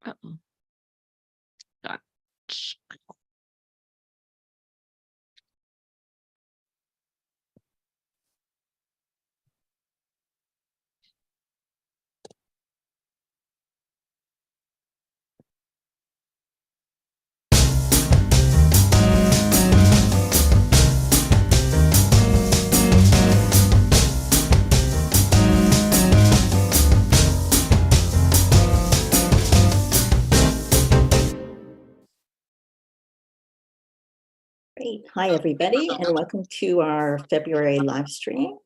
Uh-oh. Got- Great. Hi, everybody, and welcome to our February live stream.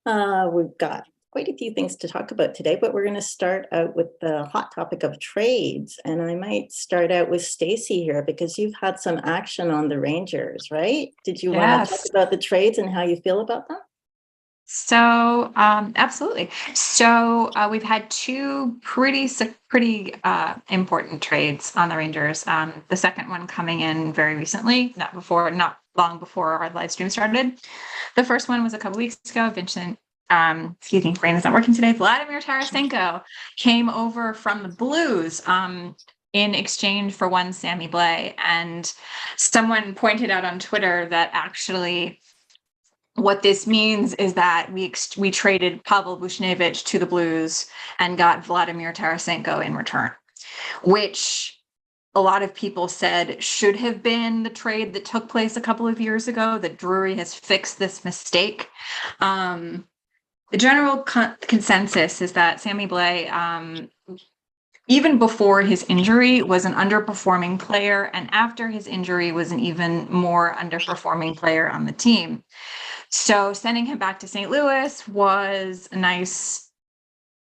We've got quite a few things to talk about today, but we're going to start out with the hot topic of trades. And I might start out with Stacey here because you've had some action on the Rangers, right? Did you want to talk about the trades and how you feel about them? So, absolutely. So we've had two pretty important trades on the Rangers. The second one coming in very recently, not long before our live stream started. The first one was a couple weeks ago. Vincent, excuse me, brain is not working today. Vladimir Tarasenko came over from the Blues. In exchange for one Sammy Blais. And someone pointed out on Twitter that actually what this means is that we traded Pavel Buchnevich to the Blues and got Vladimir Tarasenko in return, which a lot of people said should have been the trade that took place a couple of years ago, that Drury has fixed this mistake. The general consensus is that Sammy Blais, even before his injury, was an underperforming player, and after his injury was an even more underperforming player on the team. So sending him back to St. Louis was a nice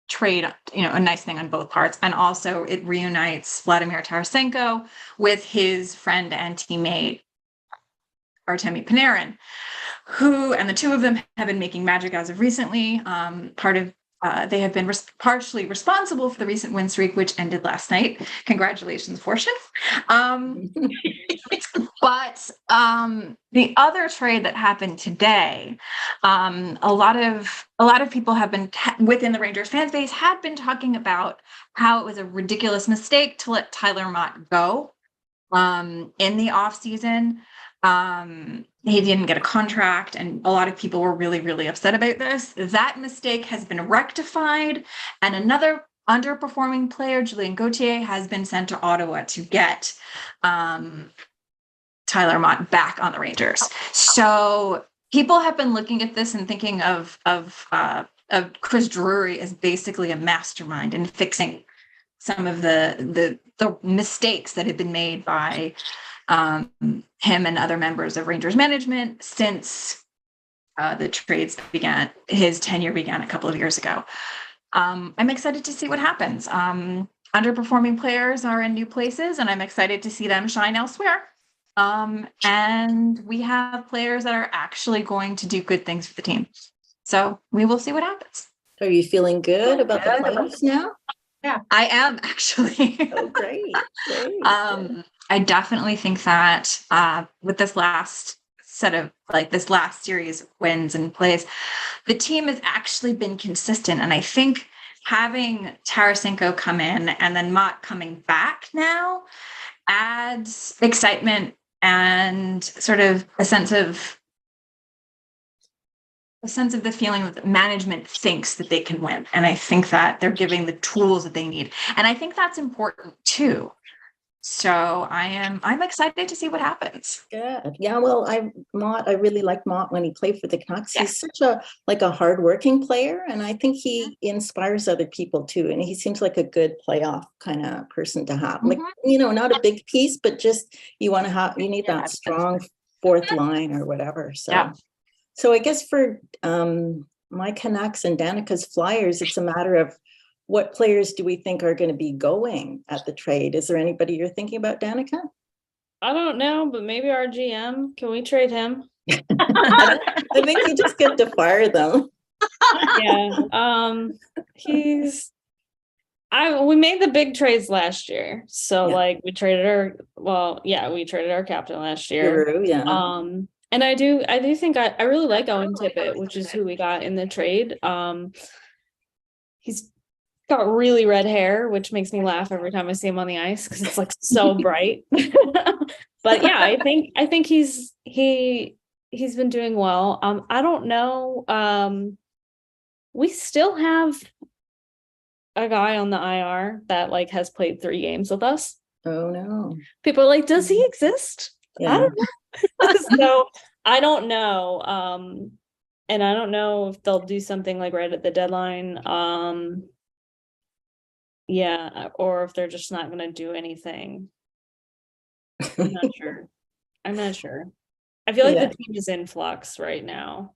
trade, a nice thing on both parts. And also it reunites Vladimir Tarasenko with his friend and teammate, Artemi Panarin, and the two of them have been making magic as of recently. They have been partially responsible for the recent win streak, which ended last night. Congratulations, Fortune. But the other trade that happened today, a lot of people have been within the Rangers fan base had been talking about how it was a ridiculous mistake to let Tyler Mott go in the offseason. He didn't get a contract, and a lot of people were really, really upset about this. That mistake has been rectified, and another underperforming player, Julien Gauthier, has been sent to Ottawa to get Tyler Mott back on the Rangers. So people have been looking at this and thinking of Chris Drury as basically a mastermind in fixing some of the mistakes that have been made by him and other members of Rangers management since the trades began. His tenure began a couple of years ago. I'm excited to see what happens. Underperforming players are in new places, and I'm excited to see them shine elsewhere. And we have players that are actually going to do good things for the team. So we will see what happens. Are you feeling good about the playoffs now? Yeah, I am actually. Oh, great. I definitely think that with this last series of wins and plays, the team has actually been consistent. And I think having Tarasenko come in and then Mott coming back now adds excitement and sort of a sense of the feeling that management thinks that they can win. And I think that they're giving the tools that they need. And I think that's important too. So I'm excited to see what happens. Good. Yeah, well, I really liked Mott when he played for the Canucks. He's such a hardworking player, and I think he inspires other people too. And he seems like a good playoff kind of person to have. Like, not a big piece, but just you need that strong fourth line or whatever. So I guess for my Canucks and Danica's Flyers, it's a matter of what players do we think are going to be going at the trade? Is there anybody you're thinking about, Danica? I don't know, but maybe our GM. Can we trade him? I think you just get to fire them. Yeah. We made the big trades last year. So we traded our captain last year. True, yeah. And I do think I really like Owen Tippett, which is who we got in the trade. got really red hair, which makes me laugh every time I see him on the ice because it's like so bright. But yeah, I think he's been doing well. I don't know. We still have a guy on the IR that like has played 3 games with us. Oh no. People are like, does he exist? Yeah. I don't know. So I don't know. And I don't know if they'll do something like right at the deadline. Yeah, or if they're just not gonna do anything. I'm not sure. I'm not sure. I feel like Yeah. the team is in flux right now.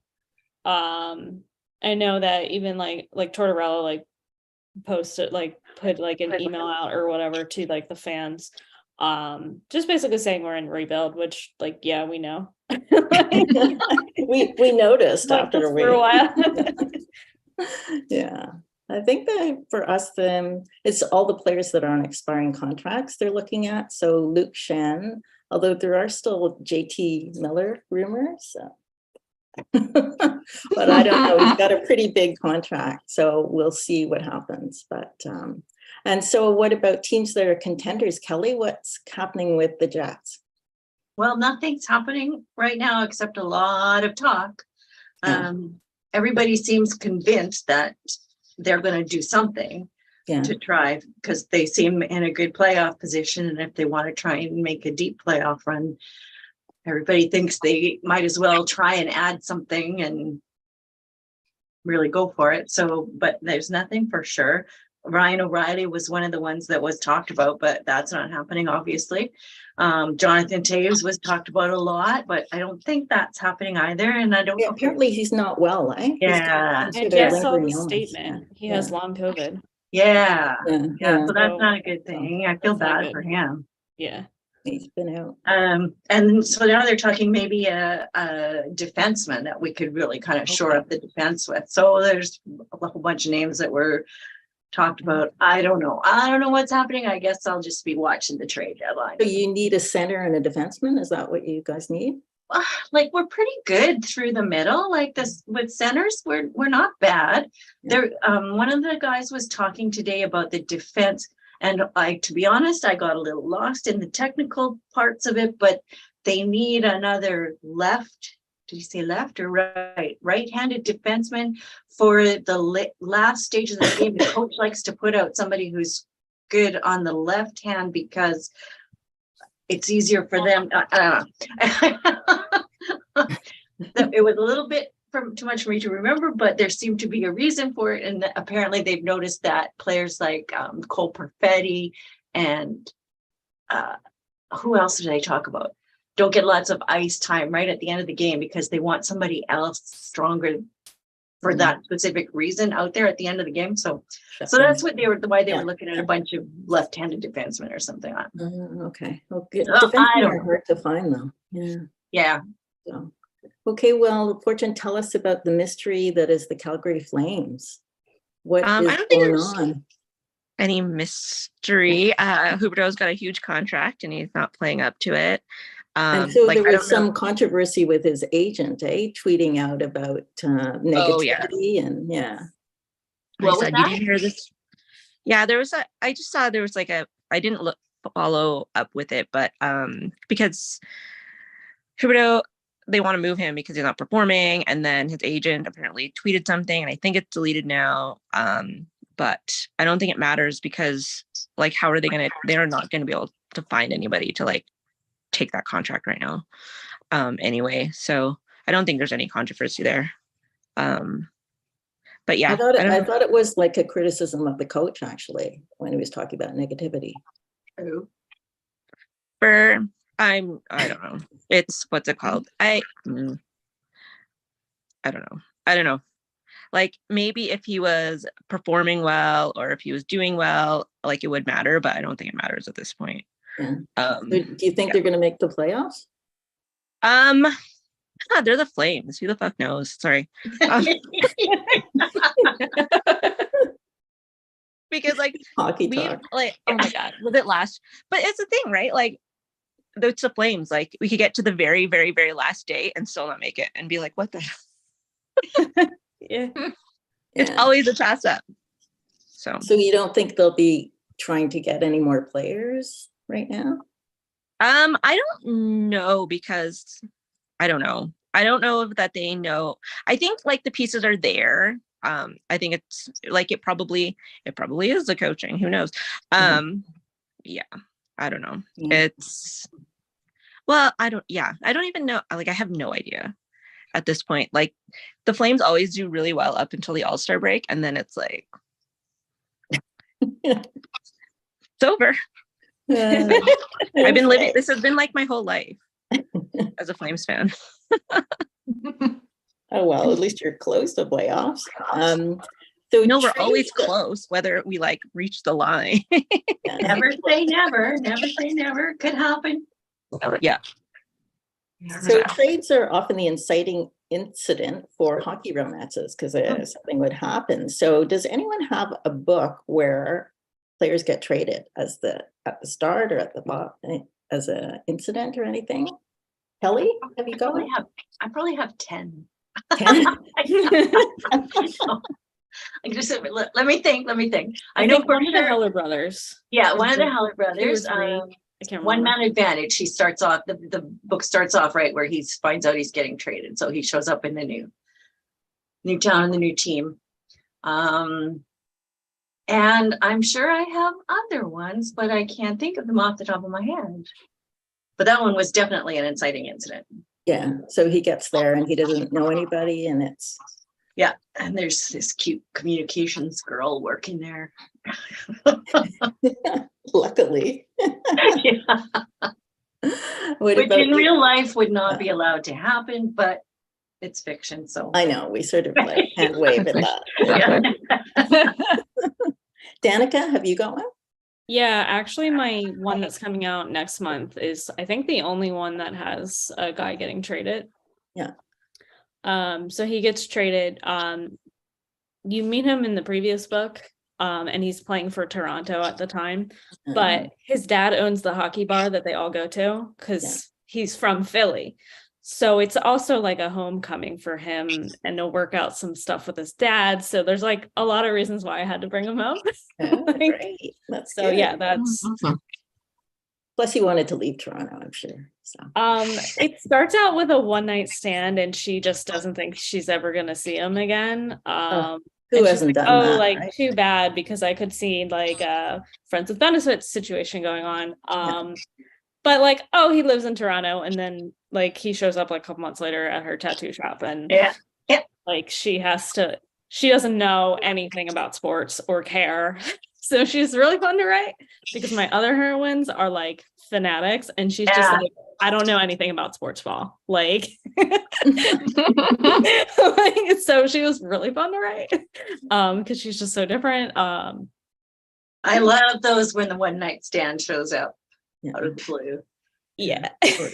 I know that even like Tortorella like posted like put like an email out or whatever to like the fans, just basically saying we're in rebuild, which like yeah, we know. we noticed Like, after for a while. Yeah, I think that for us, it's all the players that are on expiring contracts they're looking at. So Luke Shen, although there are still JT Miller rumors. But I don't know. He's got a pretty big contract, so we'll see what happens. But and so what about teams that are contenders? Kelly, what's happening with the Jets? Well, nothing's happening right now except a lot of talk. Yeah. Everybody seems convinced that they're going to do something Yeah. to try, because they seem in a good playoff position. And if they want to try and make a deep playoff run, everybody thinks they might as well try and add something and really go for it. So, but there's nothing for sure. Ryan O'Reilly was one of the ones that was talked about, but that's not happening, obviously. Jonathan Taves was talked about a lot, but I don't think that's happening either. And I don't Yeah, know. apparently he's not well, eh? Yeah. I just saw the statement. He has long COVID. Yeah. Yeah. So that's not a good thing. I feel bad for him. Yeah. He's been out. And so now they're talking maybe a defenseman that we could really kind of shore up the defense with. So there's a whole bunch of names that were talked about. I don't know what's happening. I guess I'll just be watching the trade deadline. So you need a center and a defenseman? Is that what you guys need? Like, we're pretty good through the middle. Like this with centers, we're not bad. Yeah. There, one of the guys was talking today about the defense, and to be honest, I got a little lost in the technical parts of it, but they need another left. Did you say left or right? Right-handed defenseman for the last stage of the game. The coach likes to put out somebody who's good on the left hand because it's easier for them. It was a little bit too much for me to remember, but there seemed to be a reason for it. And apparently they've noticed that players like Cole Perfetti and who else did I talk about? Don't get lots of ice time right at the end of the game because they want somebody else stronger for that specific reason out there at the end of the game. So that's what why they were looking at a bunch of left-handed defensemen or something. Okay. Well, good. I Defensemen don't are hard to find though. Yeah. Yeah. So, okay. Well, Fortune, tell us about the mystery that is the Calgary Flames. What is I don't think going there's on? any mystery. Huberdeau's got a huge contract and he's not playing up to it. And so there was some controversy with his agent, tweeting out about negativity and What was you that? didn't hear this? Yeah, I just saw there was I didn't follow up with it, but because Huberdeau, they want to move him because he's not performing, and then his agent apparently tweeted something, and I think it's deleted now. But I don't think it matters because how are they're not gonna be able to find anybody to take that contract right now. Anyway, so I don't think there's any controversy there. But yeah, I thought it was like a criticism of the coach actually when he was talking about negativity. I don't know. It's what's it called? I don't know. Maybe if he was performing well or if he was doing well, it would matter, but I don't think it matters at this point. Yeah. Do you think they're going to make the playoffs? They're the Flames. Who the fuck knows? Sorry. Because hockey talk. Oh my god, was it last? But it's the thing, right? It's the Flames. We could get to the very, very, very last day and still not make it and be like, what the hell? Yeah. It's always a toss up. So you don't think they'll be trying to get any more players right now? I don't know, because I don't know. I don't know if that they know. I think like the pieces are there. I think it's like it probably is the coaching. Who knows? Yeah, I don't know. Yeah. It's well, I don't even know. Like I have no idea at this point. Like the Flames always do really well up until the All-Star break, and then it's like it's over. I've been living, this has been like my whole life as a Flames fan. Oh, well, at least you're close to playoffs. So No, we're always close, whether we like reach the line. Never say never. Never say never. Could happen. Yeah. So trades are often the inciting incident for hockey romances because something would happen. So does anyone have a book where players get traded at the start or at the bottom as an incident or anything? Kelly, have you got one? I probably have 10. 10? Let me think. I know one of the Heller brothers. Yeah, one of the Heller brothers. I can't remember. One Man Advantage. He starts off, the book starts off right where he finds out he's getting traded. So he shows up in the new town and the new team. And I'm sure I have other ones, but I can't think of them off the top of my head. But that one was definitely an inciting incident. Yeah, so he gets there and he doesn't know anybody, and it's yeah. And there's this cute communications girl working there. luckily. Yeah. Which in real life would not be allowed to happen, but it's fiction. So I know we sort of like hand wave at that. Danica, have you got one? Yeah, actually my one that's coming out next month is I think the only one that has a guy getting traded. Yeah. So he gets traded. You meet him in the previous book, and he's playing for Toronto at the time, but his dad owns the hockey bar that they all go to because he's from Philly. So it's also like a homecoming for him, and to work out some stuff with his dad. So there's like a lot of reasons why I had to bring him up. Great. That's so good. yeah, that's awesome. Plus he wanted to leave Toronto, I'm sure. So it starts out with a one-night stand, and she just doesn't think she's ever gonna see him again. Who hasn't done oh, that? like right? too bad, because I could see like a friends with benefits situation going on. But like, oh, he lives in Toronto, and then like he shows up like a couple months later at her tattoo shop, and like she doesn't know anything about sports or care. So she's really fun to write because my other heroines are like fanatics, and she's just like, I don't know anything about sports ball. Like, so she was really fun to write because she's just so different. I love those when the one night stand shows up out of the blue. Yeah. Or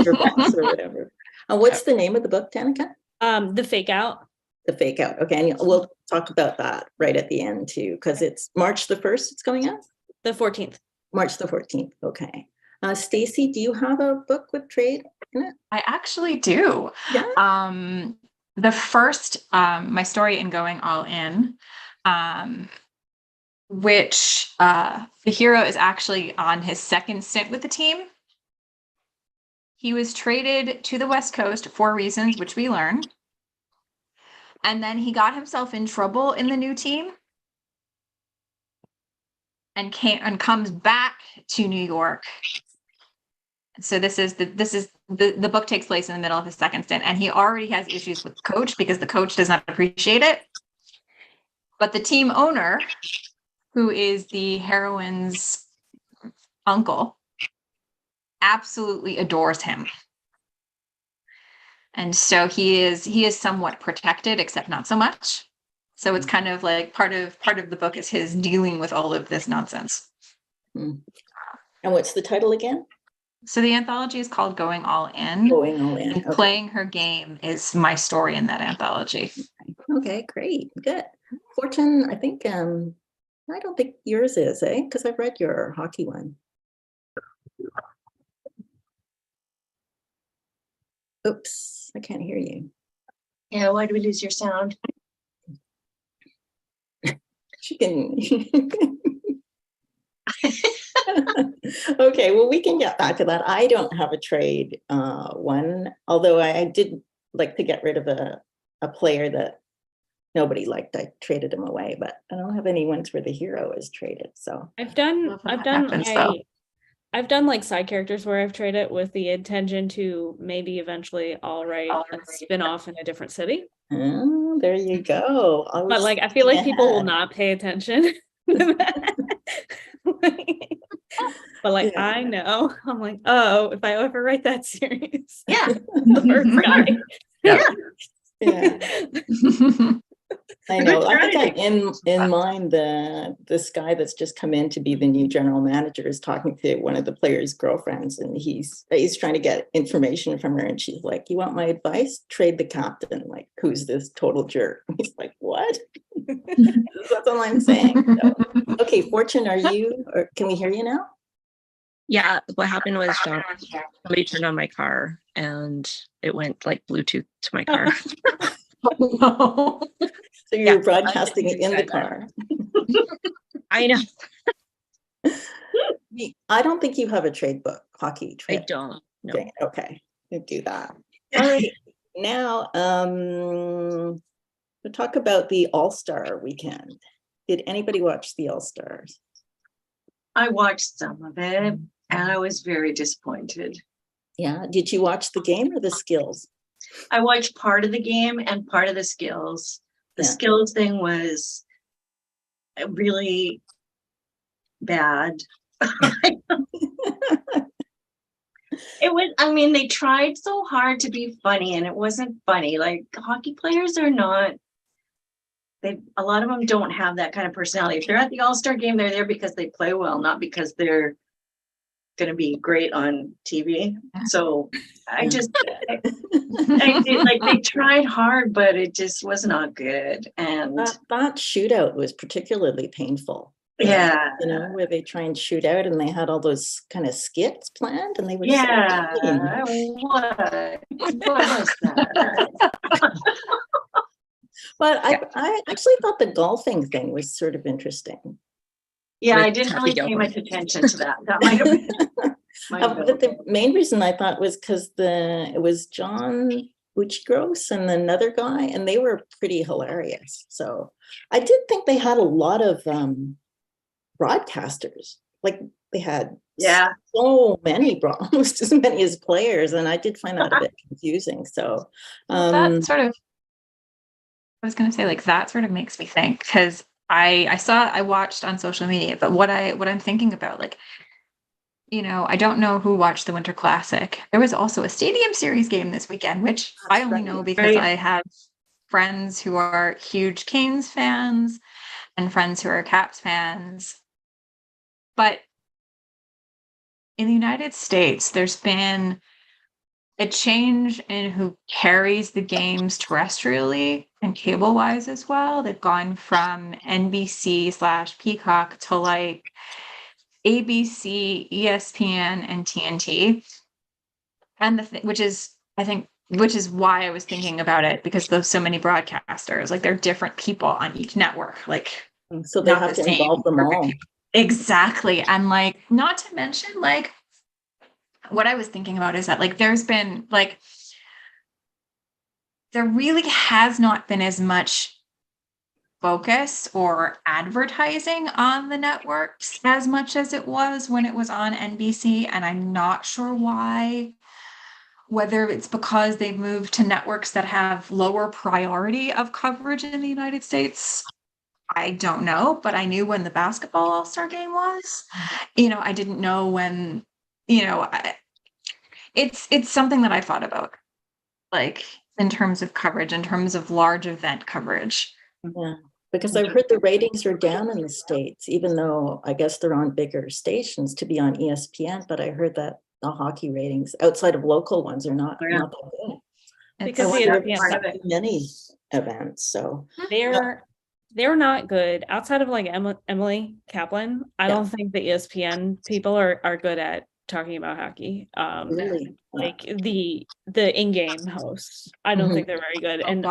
your boss or whatever. What's the name of the book, Danica? The Fake Out. The Fake Out. Okay, and we'll talk about that right at the end too, because it's March the 1st it's going out? The 14th. March the 14th. Okay. Stacey, do you have a book with trade in it? I actually do. Yeah. The first, my story in Going All In, which the hero is actually on his second stint with the team. He was traded to the West Coast for reasons which we learn. And then he got himself in trouble in the new team and comes back to New York. So the book takes place in the middle of his second stint, and he already has issues with the coach because the coach does not appreciate it. But the team owner, who is the heroine's uncle, absolutely adores him. And so he is somewhat protected, except not so much. So it's kind of like part of the book is his dealing with all of this nonsense. And what's the title again? So the anthology is called Going All In. Going All In. And Playing Her Game is my story in that anthology. Okay, great. Good. Fortune, I think, I don't think yours is, because I've read your hockey one. Oops, I can't hear you. Yeah, why do we lose your sound? She can. Okay, well, we can get back to that. I don't have a trade one, although I did like to get rid of a player that nobody liked. I traded him away, but I don't have any ones where the hero is traded. So I've done Love when that happens, though. I've done like side characters where I've traded with the intention to maybe eventually I'll write a spin-off in a different city. there you go. But like I feel like people will not pay attention. But like Yeah. I know, I'm like, oh, if I ever write that series, Yeah. the first guy. Yeah. I Good know. I think I strategy. in mind this guy that's just come in to be the new general manager is talking to one of the players' girlfriends, and he's trying to get information from her, and she's like, "You want my advice? Trade the captain, like who's this total jerk?" And he's like, "What?" That's all I'm saying. So, okay, Fortune, are you? Or can we hear you now? Yeah, what happened was somebody turned on my car and it went like Bluetooth to my car. No. So you're broadcasting in the car. I know. I don't think you have a trade book, hockey trade. I don't. No. Okay, we'll do that. All right. Now, we'll talk about the All-Star weekend. Did anybody watch the All-Stars? I watched some of it and I was very disappointed. Yeah. Did you watch the game or the skills? I watched part of the game and part of the skills. The Yeah. skills thing was really bad. It was, I mean, they tried so hard to be funny and it wasn't funny. Like hockey players are not, a lot of them don't have that kind of personality. If they're at the All-Star game, they're there because they play well, not because they're going to be great on TV. So I did, like, they tried hard, but it just was not good. And that shootout was particularly painful. yeah, You know, where they try and shoot out and they had all those kind of skits planned and they were yeah, so mean. what was that? But I actually thought the golfing thing was sort of interesting. Yeah, With I didn't Happy really pay Gilmore. much attention to that. That might have been. But the main reason I thought was because it was John Buchgross and another guy, and they were pretty hilarious. So I did think they had a lot of broadcasters. Like they had so many, almost as many as players, and I did find that a bit confusing. So that sort of, I was going to say, like, that sort of makes me think, because I watched on social media, but what I'm thinking about, like, you know, I don't know who watched the Winter Classic. There was also a Stadium Series game this weekend, which I only know because I have friends who are huge Canes fans and friends who are Caps fans. But in the United States, there's been a change in who carries the games terrestrially and cable-wise as well. They've gone from NBC/Peacock to like ABC, ESPN, and TNT. And which is why I was thinking about it, because there's so many broadcasters, like they're different people on each network, like so they have to involve them all. Exactly. And like, not to mention, like, what I was thinking about is that, like, there's been, like, there really has not been as much focus or advertising on the networks as much as it was when it was on NBC. And I'm not sure why, whether it's because they've moved to networks that have lower priority of coverage in the United States. I don't know, but I knew when the basketball All-Star game was. You know, I didn't know when, you know, it's something that I thought about, like, in terms of coverage, in terms of large event coverage. Yeah, because I've heard the ratings are down in the States, even though I guess they're on bigger stations to be on ESPN, but I heard that the hockey ratings outside of local ones are not that good. Because many events, so they're not good outside of like Emily Kaplan. I don't think the ESPN people are good at talking about hockey. Really? Like the in-game hosts, I don't think they're very good. And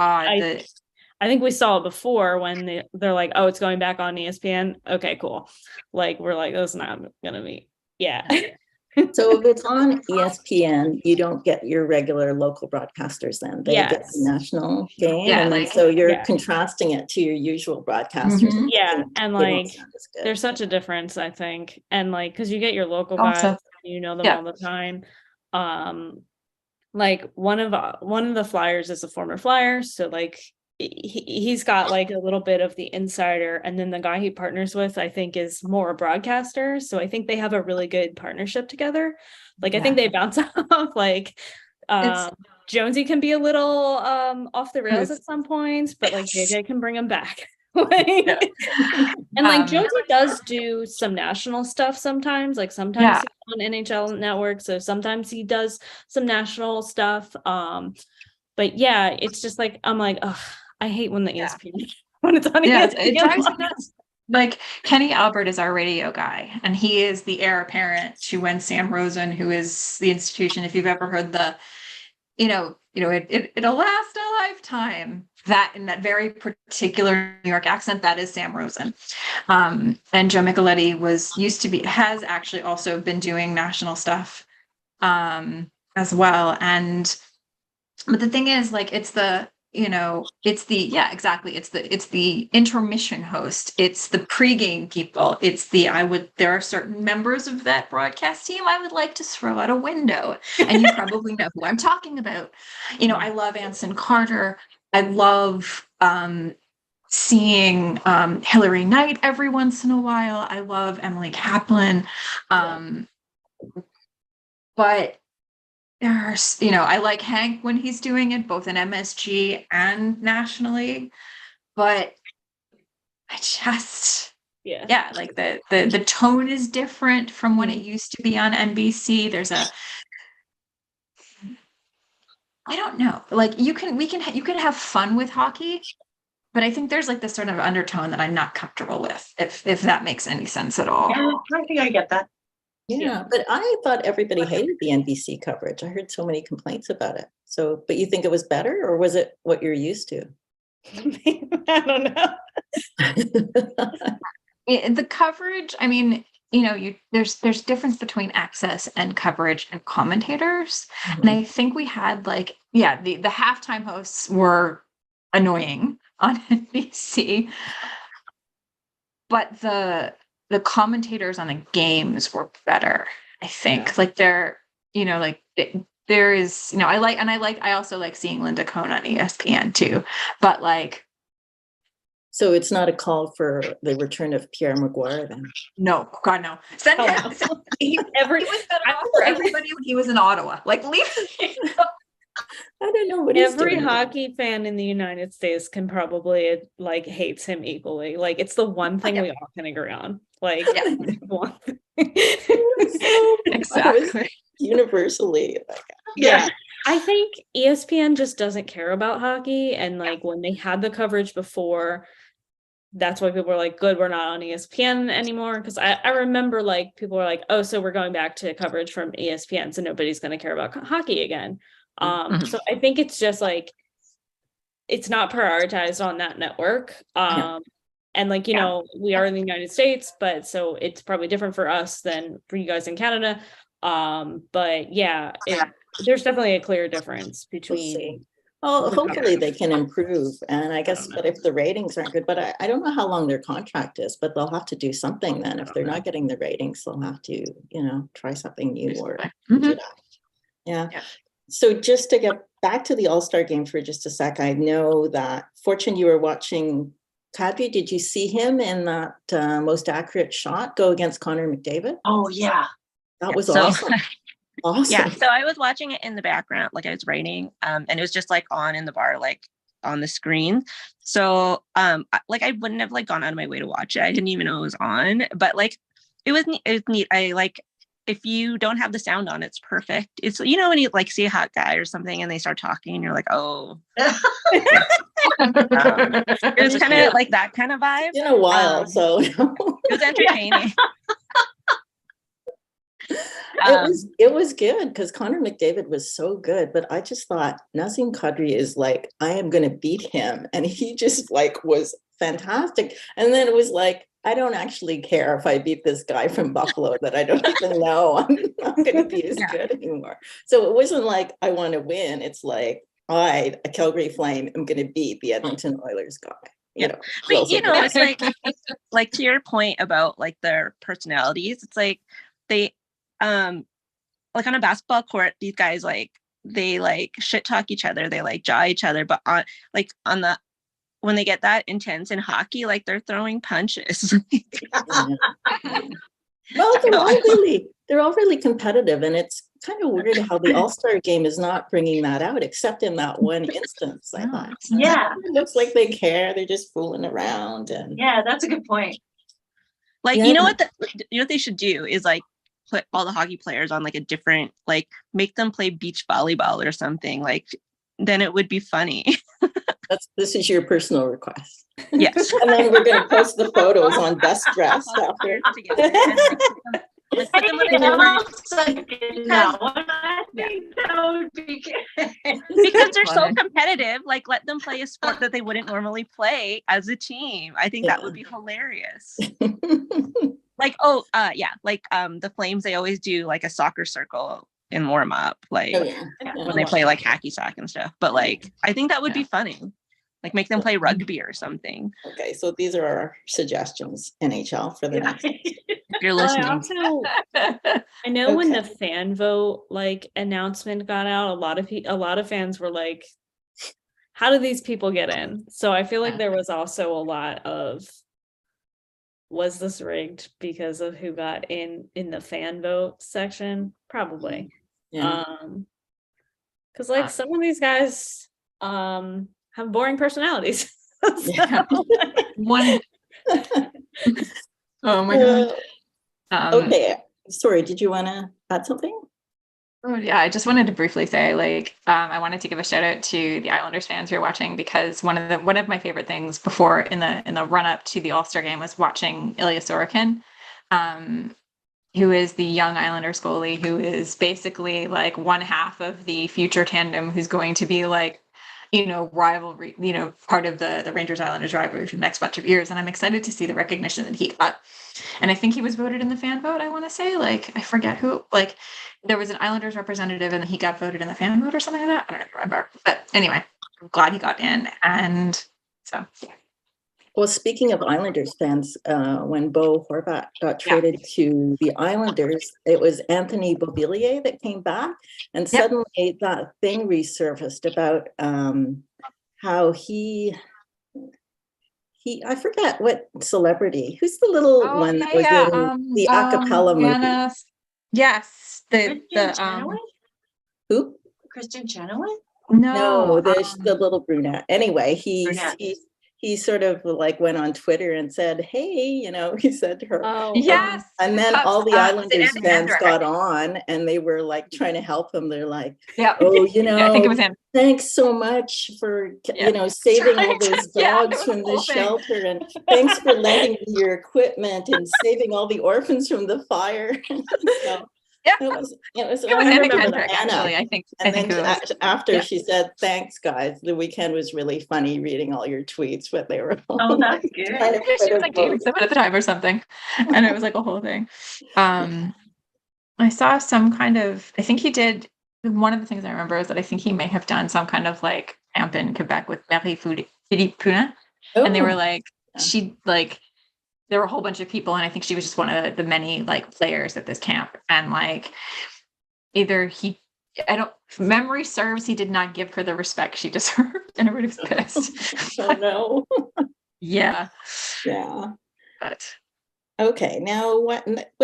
I think we saw it before when they're like, oh, it's going back on ESPN. Okay, cool. Like, we're like, that's not gonna be, yeah. So if it's on ESPN, you don't get your regular local broadcasters then. They get the Yes. national game. Yeah, and then like- so you're yeah. contrasting it to your usual broadcasters. Mhm. Yeah, and They don't like, sound as good. there's such a difference, I think. And like, because you get your local Also- guys, you know them yeah. all the time. Like one of the flyers is a former flyer, so like he's got like a little bit of the insider, and then the guy he partners with, I think, is more a broadcaster. So I think they have a really good partnership together. Like I think they bounce off. Like It's- Jonesy can be a little off the rails at some points, but like JJ can bring him back. Like, and like Jonesy does do some national stuff sometimes. Like sometimes he's on NHL Network, so sometimes he does some national stuff. But yeah, it's just like I'm like, ugh, I hate when the ESPN when it's on Yeah, ESPN. it drives me nuts. Like Kenny Albert is our radio guy, and he is the heir apparent to when Sam Rosen, who is the institution. If you've ever heard the, it'll last a lifetime. That in that very particular New York accent, that is Sam Rosen. And Joe Micheletti has actually also been doing national stuff as well. But the thing is, like, it's the intermission host. It's the pregame people. There are certain members of that broadcast team I would like to throw out a window. And you probably know who I'm talking about. I love Anson Carter. I love seeing Hillary Knight every once in a while. I love Emily Kaplan. But there's, I like Hank when he's doing it both in MSG and nationally, but I just, like the tone is different from when it used to be on NBC. I don't know, like you can have fun with hockey, but I think there's like this sort of undertone that I'm not comfortable with, if that makes any sense at all. Yeah, I think I get that. Yeah, but I thought everybody hated the NBC coverage. I heard so many complaints about it. So, but you think it was better, or was it what you're used to? I don't know. The coverage, I mean, there's difference between access and coverage and commentators. And I think we had the halftime hosts were annoying on NBC, but the commentators on the games were better, I think. Like there is, I also like seeing Linda Cohn on ESPN too, but like. So it's not a call for the return of Pierre Maguire then? No, God, no. He was better off for everybody when he was in Ottawa. Like, leave. I don't know what every hockey fan in the United States can probably like hates him equally. Like it's the one thing we all can agree on. Like one. Exactly. Universally. Yeah. I think ESPN just doesn't care about hockey. And like when they had the coverage before, that's why people were like, good, we're not on ESPN anymore. Because I remember like people were like, oh, so we're going back to coverage from ESPN, so nobody's going to care about hockey again. So I think it's just like it's not prioritized on that network. And like, we are in the United States, but so it's probably different for us than for you guys in Canada. But yeah, there's definitely a clear difference between. Well, hopefully they can improve. And I guess, but if the ratings aren't good, but I don't know how long their contract is, but they'll have to do something then. If they're not getting the ratings, they'll have to, try something new or yeah. So just to get back to the All-Star game for just a sec, I know that Fortune, you were watching Kadri. Did you see him in that most accurate shot go against Connor McDavid? Oh yeah. That was awesome. Awesome. Yeah, so I was watching it in the background, like I was writing, and it was just like on in the bar, like on the screen. So, I wouldn't have like gone out of my way to watch it. I didn't even know it was on, but like it was neat. I like if you don't have the sound on, it's perfect. It's when you like see a hot guy or something and they start talking, and you're like, oh, it was kind of like that kind of vibe. In a while, so it was entertaining. it was good because Connor McDavid was so good, but I just thought Nazem Kadri is like, I am going to beat him, and he just like was fantastic. And then it was like, I don't actually care if I beat this guy from Buffalo that I don't even know. I'm not going to be as good anymore. So it wasn't like I want to win. It's like I, a Calgary Flame, am going to beat the Edmonton Oilers guy. You know, but you know, it's like to your point about like their personalities. It's like they, like on a basketball court, these guys like they like shit talk each other, they like jaw each other, but on the when they get that intense in hockey, like they're throwing punches. Well, they're all really competitive, and it's kind of weird how the All-Star game is not bringing that out, except in that one instance. I thought, it looks like they care. They're just fooling around, and that's a good point. Like, you know what they should do is like put all the hockey players on like a different, like make them play beach volleyball or something. Like, then it would be funny. This is your personal request. Yes. And then we're going to post the photos on Best Dressed after. Because they're so competitive, like let them play a sport that they wouldn't normally play as a team. I think that would be hilarious. Like, the Flames, they always do like a soccer circle in warm up, like when they play like hacky sack and stuff. But like, I think that would be funny. Like make them play rugby or something. Okay, so these are our suggestions, NHL, for the next. If you're listening. I know when the fan vote like announcement got out, a lot of fans were like, how do these people get in? So I feel like there was also a lot of, was this rigged because of who got in the fan vote section? Probably. Because like some of these guys have boring personalities. One. Oh my god. Okay, sorry, did you want to add something? Oh yeah, I just wanted to briefly say, like, I wanted to give a shout out to the Islanders fans who are watching, because one of my favorite things before in the run up to the All-Star game was watching Ilya Sorokin, who is the young Islanders goalie, who is basically like one half of the future tandem who's going to be like, rivalry, part of the Rangers Islanders rivalry for the next bunch of years. And I'm excited to see the recognition that he got. And I think he was voted in the fan vote. I want to say, like, I forget who, like there was an Islanders representative and he got voted in the fan vote or something like that. I don't remember. But anyway, I'm glad he got in. And so, yeah. Well, speaking of Islanders fans, when Bo Horvat got traded to the Islanders, it was Anthony Beauvillier that came back, and suddenly that thing resurfaced about how he I forget what celebrity, who's the little one that was in the a cappella movie. Yes, who? Kristen Chenoweth? No, the little brunette. Anyway, he sort of like went on Twitter and said, hey, he said to her, yes. And then all the Islanders fans got on and they were like trying to help him. They're like, I think it was him. Thanks so much for, saving all those dogs from the shelter. And thanks for lending me your equipment and saving all the orphans from the fire. It was Anna Kendrick, actually, I think. And then after she said, thanks, guys, the weekend was really funny reading all your tweets, what they were. Oh, that's good. She was like dating someone at the time or something. And it was like a whole thing. I saw some kind of, I think he did, one of the things I remember is that I think he may have done some kind of like camp in Quebec with Marie-Philippe Poulin. And they were like, there were a whole bunch of people, and I think she was just one of the many like players at this camp. And like, memory serves, he did not give her the respect she deserved, and everybody was pissed. Oh no. Yeah. But okay, now one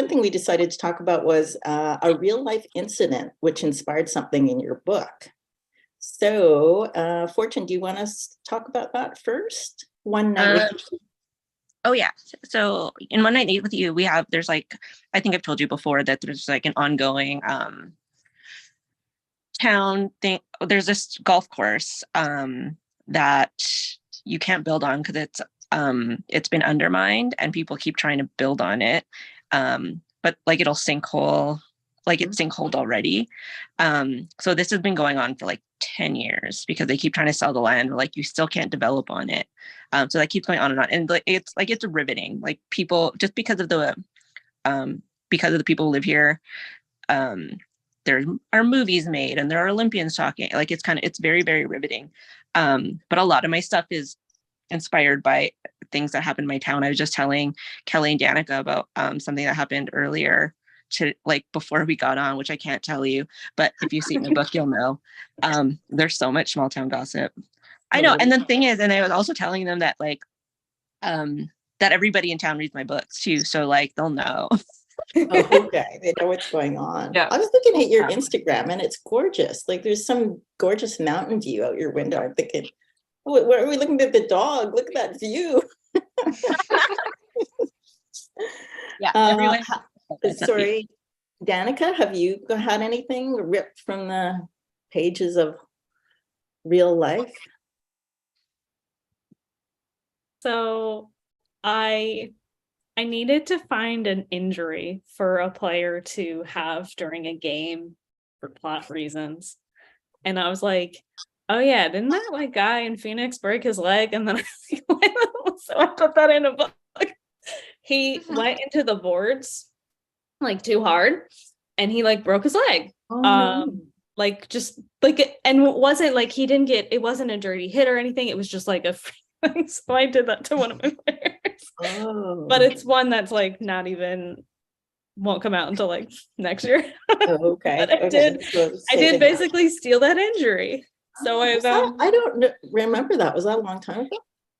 thing we decided to talk about was a real life incident which inspired something in your book. So, Fortune, do you want us to talk about that first? One night. Oh yeah. So in One Night with You, there's like, I think I've told you before that there's like an ongoing town thing. There's this golf course that you can't build on because it's been undermined and people keep trying to build on it. But like it'll sinkhole like it's sinkhole already. So this has been going on for like 10 years because they keep trying to sell the land, or like you still can't develop on it. So that keeps going on, and like it's riveting. Like people, just because of the people who live here, there are movies made and there are Olympians talking. Like it's very, very riveting. But a lot of my stuff is inspired by things that happened in my town. I was just telling Kelly and Danica about something that happened earlier to like before we got on, which I can't tell you, but if you see my book, you'll know. There's so much small town gossip. I know. And the thing is, and I was also telling them that like that everybody in town reads my books too. So like they'll know. Oh, okay, they know what's going on. Yeah. I was looking at your Instagram and it's gorgeous. Like there's some gorgeous mountain view out your window. I'm thinking, oh, where are we looking at the dog? Look at that view. Yeah. Everyone. Sorry, Danica, have you had anything ripped from the pages of real life? So I needed to find an injury for a player to have during a game for plot reasons. And I was like, oh yeah, didn't that like guy in Phoenix break his leg? And then so I put that in a book. He went into the boards like too hard and he like broke his leg. Oh, no. Like just like, and it wasn't like it wasn't a dirty hit or anything. It was just like a thing. So I did that to one of my players. Oh. But it's one that's like not even won't come out until like next year. Oh, okay. But I did basically steal that injury. So I don't remember that. Was that a long time ago?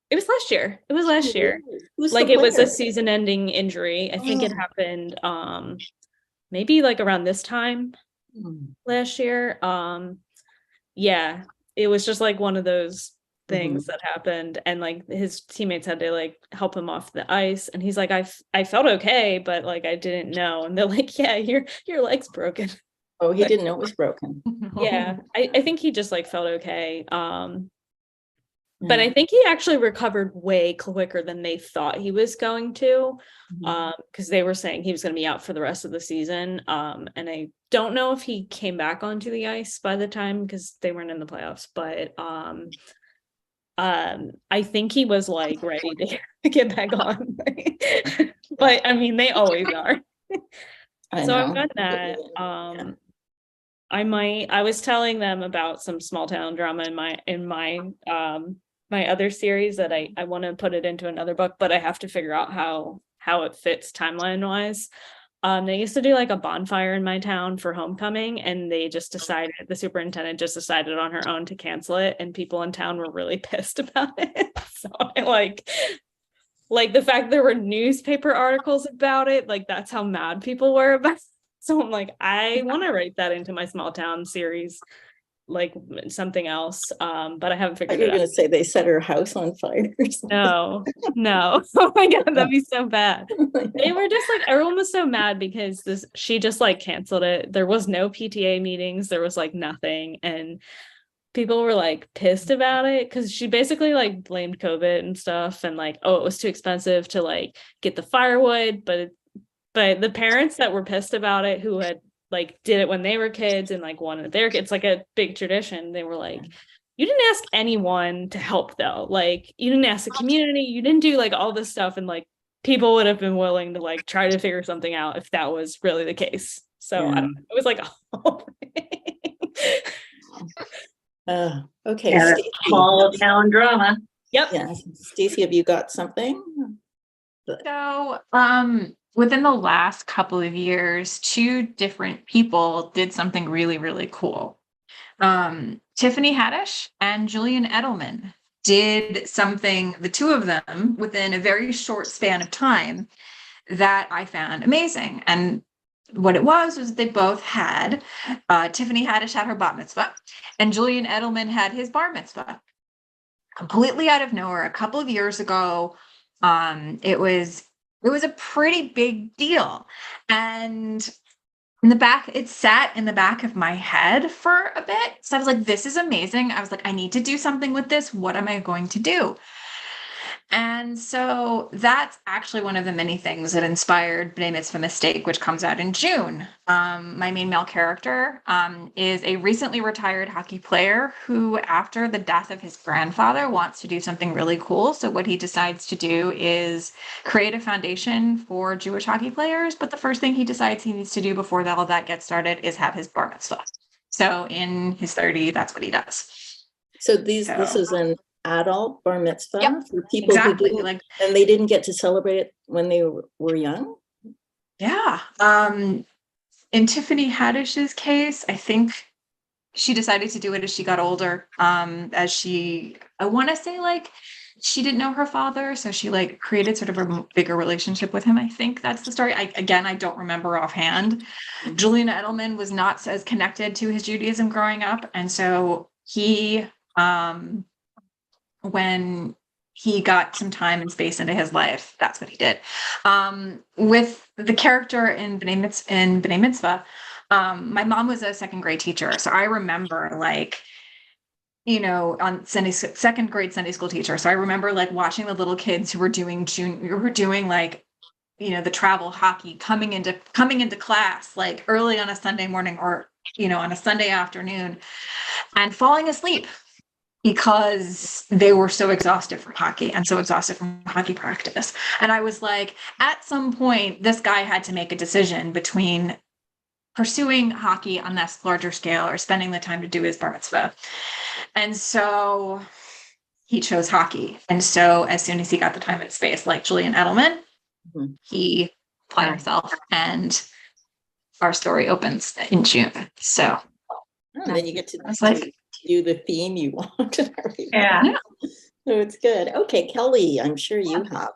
It was last year. It was last year. Who's like the it was a player? season-ending injury. I think it happened maybe like around this time last year. Yeah, it was just like one of those things that happened, and like his teammates had to like help him off the ice, and he's like, I felt okay, but like I didn't know. And they're like, yeah, your leg's broken. Oh, he didn't know it was broken. Yeah, I think he just like felt okay. But I think he actually recovered way quicker than they thought he was going to, because they were saying he was going to be out for the rest of the season. And I don't know if he came back onto the ice by the time, because they weren't in the playoffs, but I think he was like ready to get back on. But I mean, they always are. So I've got that. I was telling them about some small town drama in my my other series that I want to put it into another book, but I have to figure out how it fits timeline wise. They used to do like a bonfire in my town for homecoming, and they just decided, the superintendent just decided on her own to cancel it, and people in town were really pissed about it. So I like the fact there were newspaper articles about it, like that's how mad people were about it. So I'm like, I want to write that into my small town series, like something else. But I haven't figured it out. You're going to say they set her house on fire or something. No. Oh my God, that'd be so bad. They were just like, everyone was so mad because she just like canceled it. There was no PTA meetings. There was like nothing. And people were like pissed about it because she basically like blamed COVID and stuff. And like, oh, it was too expensive to like get the firewood. But the parents that were pissed about it, who had like did it when they were kids and like wanted their kids, like a big tradition, they were like, you didn't ask anyone to help though. Like you didn't ask the community, you didn't do like all this stuff. And like people would have been willing to like try to figure something out if that was really the case. So I don't know. It was like okay. Yeah, small town drama. Yep. Yeah. Stacey, have you got something? So within the last couple of years, 2 different people did something really, really cool. Tiffany Haddish and Julian Edelman did something, the 2 of them, within a very short span of time that I found amazing. And what it was they both had, Tiffany Haddish had her bat mitzvah and Julian Edelman had his bar mitzvah. Completely out of nowhere, a couple of years ago. It was a pretty big deal. And it sat in the back of my head for a bit. So I was like, this is amazing. I was like, I need to do something with this. What am I going to do? And so that's actually one of the many things that inspired B'Nai Mitzvah Mistake, which comes out in June. My main male character is a recently retired hockey player who, after the death of his grandfather, wants to do something really cool. So what he decides to do is create a foundation for Jewish hockey players. But the first thing he decides he needs to do before all that gets started is have his bar mitzvah. So in his 30s, that's what he does. So this is an adult bar mitzvah for people who didn't, and they didn't get to celebrate it when they were young. Yeah. In Tiffany Haddish's case, I think she decided to do it as she got older. I want to say like she didn't know her father, so she like created sort of a bigger relationship with him. I think that's the story. I don't remember offhand. Julian Edelman was not as connected to his Judaism growing up, and so he when he got some time and space into his life, that's what he did. With the character in B'nai Mitzvah, my mom was a second grade teacher. So I remember like, on second grade Sunday school teacher. So I remember like watching the little kids who were doing like, the travel hockey coming into class, like early on a Sunday morning or, on a Sunday afternoon and falling asleep because they were so exhausted from hockey and so exhausted from hockey practice. And I was like, at some point, this guy had to make a decision between pursuing hockey on this larger scale or spending the time to do his bar mitzvah. And so he chose hockey. And so as soon as he got the time and space, like Julian Edelman, he applied himself, and our story opens in June. So and then you get to do the theme you want. Yeah. So it's good. Okay, Kelly, I'm sure you have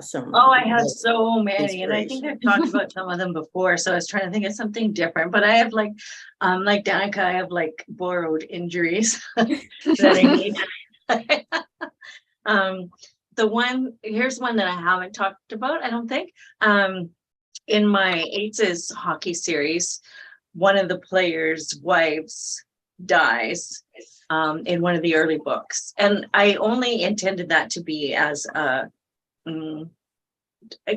some. Oh, I have so many, and I think I've talked about some of them before. So I was trying to think of something different, but I have like Danica, I have like borrowed injuries that I need. Here's one that I haven't talked about, I don't think. In my Eights hockey series, one of the players' wives dies in one of the early books, and I only intended that to be as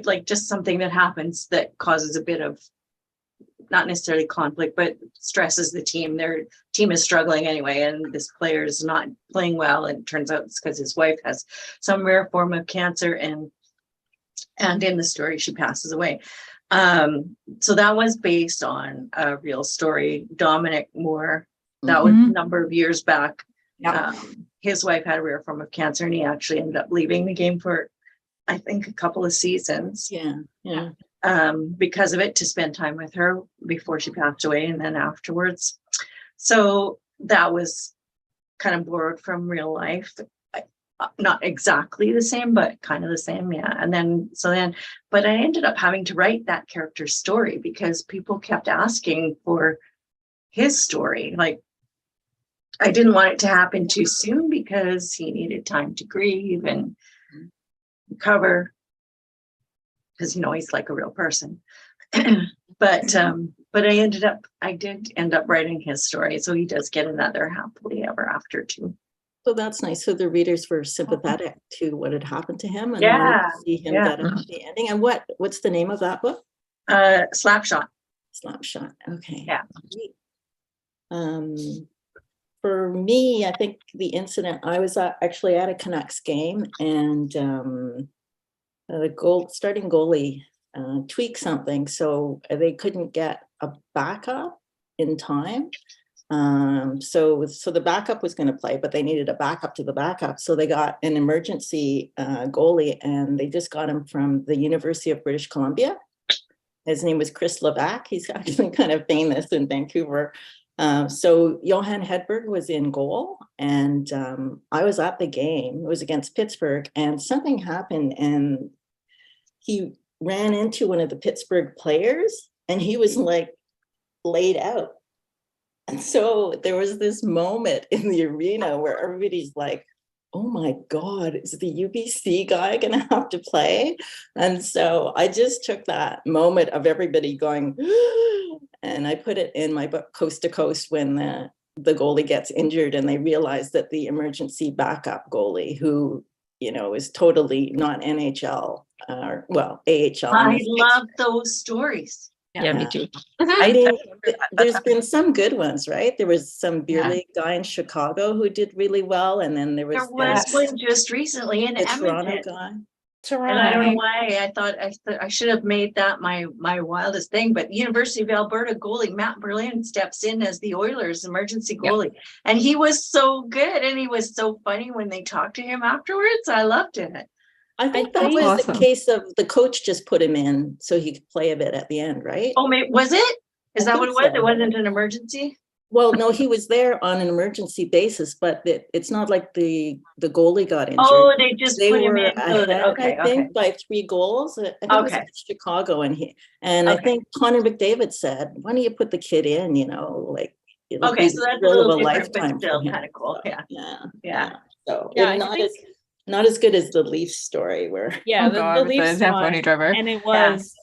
like just something that happens that causes a bit of not necessarily conflict, but stresses the team. Their team is struggling anyway, and this player is not playing well, and it turns out it's because his wife has some rare form of cancer, and in the story she passes away. So that was based on a real story. Dominic Moore, that was a number of years back. His wife had a rare form of cancer, and he actually ended up leaving the game for, I think, a couple of seasons. Because of it, to spend time with her before she passed away and then afterwards. So that was kind of borrowed from real life. Not exactly the same, but kind of the same. But I ended up having to write that character's story because people kept asking for his story. Like, I didn't want it to happen too soon because he needed time to grieve and recover, because he's like a real person. But I did end up writing his story, so he does get another happily ever after too. So that's nice. So the readers were sympathetic to what had happened to him, and see him get a happy ending. And what's the name of that book? Slapshot. Slapshot. Okay. Yeah. For me, I think the incident, I was actually at a Canucks game, and the starting goalie tweaked something, so they couldn't get a backup in time. So the backup was going to play, but they needed a backup to the backup. So they got an emergency goalie, and they just got him from the University of British Columbia. His name was Chris Levac. He's actually kind of famous in Vancouver. So Johan Hedberg was in goal, and I was at the game. It was against Pittsburgh, and something happened, and he ran into one of the Pittsburgh players, and he was like laid out. And so there was this moment in the arena where everybody's like, oh my God, is the UBC guy going to have to play? And so I just took that moment of everybody going, and I put it in my book, Coast to Coast, when the goalie gets injured and they realize that the emergency backup goalie, who, is totally not NHL or AHL. in I this case. love those stories. Yeah, me Yeah. too. I think there's been some good ones, right? There was some beer Yeah. league guy in Chicago who did really well, and then there There was was Yes. one just recently in the Toronto Edmonton. guy. And I don't know Toronto. why I thought I should have made that my wildest thing, but University of Alberta goalie Matt Berlin steps in as the Oilers emergency Yep. goalie. And he was so good and he was so funny when they talked to him afterwards. I loved it. I think I that think- was Awesome. the case of the coach just put him in so he could play a bit at the end, right? Oh, was it? Is I that what think it was? so. It wasn't an emergency? Well, no, he was there on an emergency basis, but it's not like the goalie got injured. Oh, they just They put him were in. So ahead, okay, I think, okay. by 3 goals. I think it was Okay. against Chicago, and I Okay. think Connor McDavid said, "Why don't you put the kid in? Like it'll Okay, be so the that's a thrill of little a different, but lifetime still for him." kind of cool. So, Yeah. yeah. So Yeah, and I think- not as good as the Leafs story where Yeah, Oh the God, with the Leafs Zamboni one, driver. and it was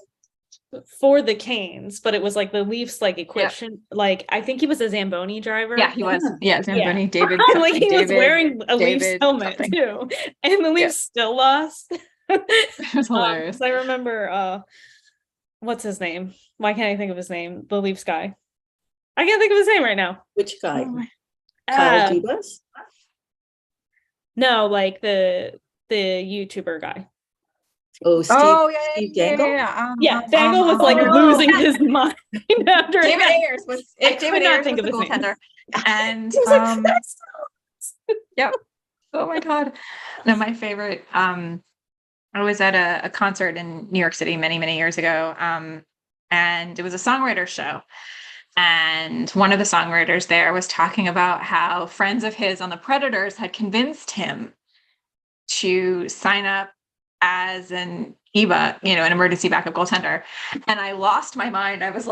for the Canes, but it was like the Leafs like equipment. Like I think he was a Zamboni driver. Yeah, he was. Yeah. Yeah, Zamboni, David. Like he was David- wearing a Leafs David helmet something. too, and the Leafs still lost. It was hilarious. 'Cause I remember what's his name? Why can't I think of his name? The Leafs guy. I can't think of his name right now. which guy? Oh, Kyle Uh, Dubas? no, like the YouTuber guy. Oh, Steve. Oh yeah, Steve yeah, Dangle? yeah. Yeah, Dangle was like oh, losing yeah. his mind after David that. Ayers was. I could David not Ayers think was of the his name. goaltender, and He was like, "That's yep. Oh my God. No, my favorite. I was at a concert in New York City many years ago. And it was a songwriter show. And one of the songwriters there was talking about how friends of his on the Predators had convinced him to sign up as an EBA, an emergency backup goaltender. And I lost my mind. I was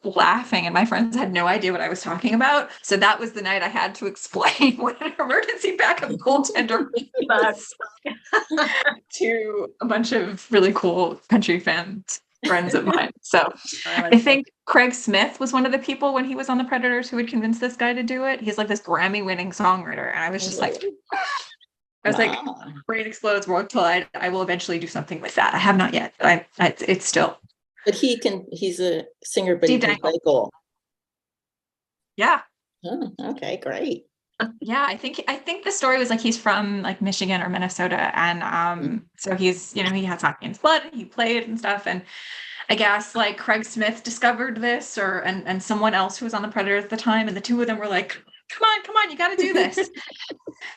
laughing and my friends had no idea what I was talking about. So that was the night I had to explain what an emergency backup goaltender was to a bunch of really cool country friends of mine. So I think Craig Smith was one of the people when he was on the Predators who would convince this guy to do it. He's like this Grammy winning songwriter. And I was just like, Wow. brain explodes, world collide. I will eventually do something with that. I have not yet. It's still. But he's a singer, but he Steve can play Dangle. goal. Yeah. Oh, okay, great. Yeah. I think the story was like he's from like Michigan or Minnesota. And so he's, he has hockey in his blood, he played and stuff. And I guess like Craig Smith discovered this and someone else who was on the Predators at the time. And the two of them were like, come on, you got to do this.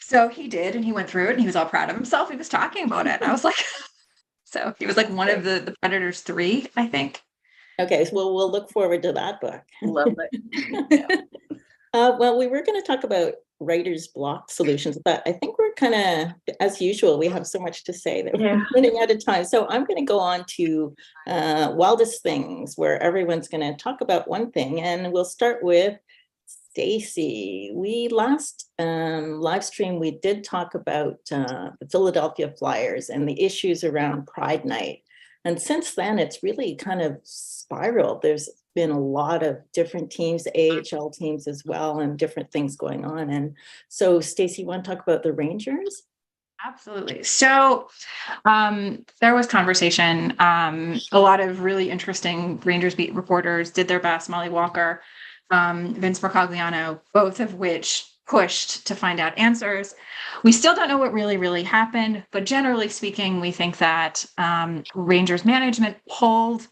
So he did, and he went through it and he was all proud of himself. He was talking about it. And I was like, so he was like one of the Predators 3, I think. Okay, so we'll look forward to that book. Love it. Well, we were going to talk about writer's block solutions, but I think we're kind of, as usual, we have so much to say that we're running out of time. So I'm going to go on to wildest things, where everyone's going to talk about one thing, and we'll start with Stacey. We last live stream, we did talk about the Philadelphia Flyers and the issues around Pride Night. And since then, it's really kind of spiraled. There's been a lot of different teams, AHL teams as well, and different things going on. And so, Stacey, you want to talk about the Rangers? Absolutely. So there was conversation. A lot of really interesting Rangers beat reporters did their best. Molly Walker, Vince Mercogliano, both of which pushed to find out answers. We still don't know what really happened, but generally speaking, we think that Rangers management pulled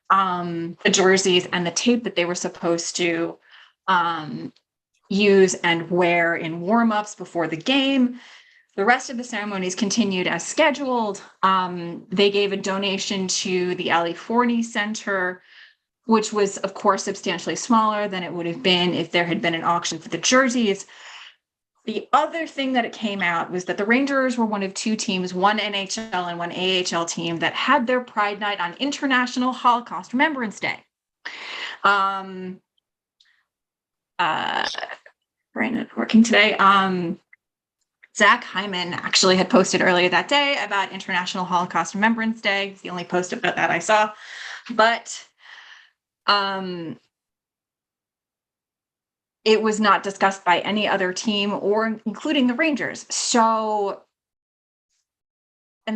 the jerseys and the tape that they were supposed to use and wear in warm-ups before the game. The rest of the ceremonies continued as scheduled. They gave a donation to the Ali Forney Center, which was, of course, substantially smaller than it would have been if there had been an auction for the jerseys. The other thing that it came out was that the Rangers were one of 2 teams, one NHL and one AHL team, that had their Pride Night on International Holocaust Remembrance Day. Brain not working today. Zach Hyman actually had posted earlier that day about International Holocaust Remembrance Day. It's the only post about that I saw. But it was not discussed by any other team or including the Rangers. So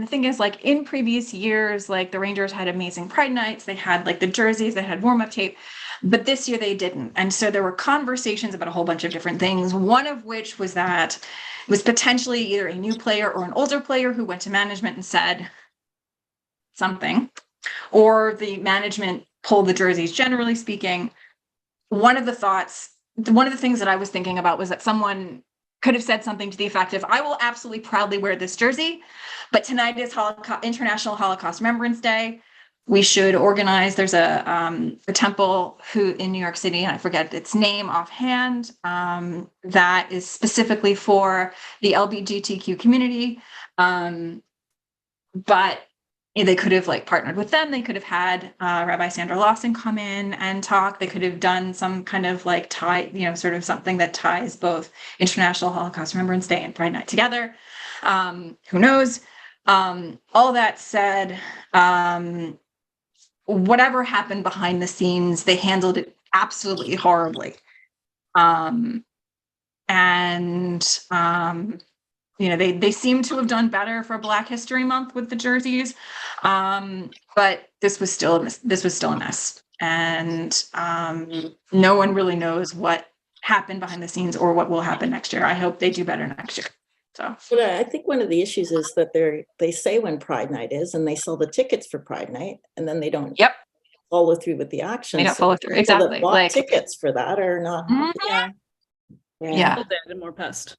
the thing is, like, in previous years, like, the Rangers had amazing Pride nights. They had like the jerseys, they had warm-up tape, but this year they didn't. And so there were conversations about a whole bunch of different things. One of which was that it was potentially either a new player or an older player who went to management and said something, or the management pulled the jerseys, generally speaking. One of the things that I was thinking about was that someone could have said something to the effect of, I will absolutely proudly wear this jersey, but tonight is International Holocaust Remembrance Day. We should organize, there's a temple in New York City, and I forget its name offhand, that is specifically for the LGBTQ community. But they could have like partnered with them. They could have had Rabbi Sandra Lawson come in and talk. They could have done some kind of like tie, sort of something that ties both International Holocaust Remembrance Day and Pride Night together. Who knows? All that said, whatever happened behind the scenes, they handled it absolutely horribly. They seem to have done better for Black History Month with the jerseys, but this was still a mess, and no one really knows what happened behind the scenes or what will happen next year. I hope they do better next year. So, but I think one of the issues is that they say when Pride Night is, and they sell the tickets for Pride Night, and then they don't. Yep. Follow through with the action. They don't follow through. Exactly. Like tickets for that are not. Yeah. More pest.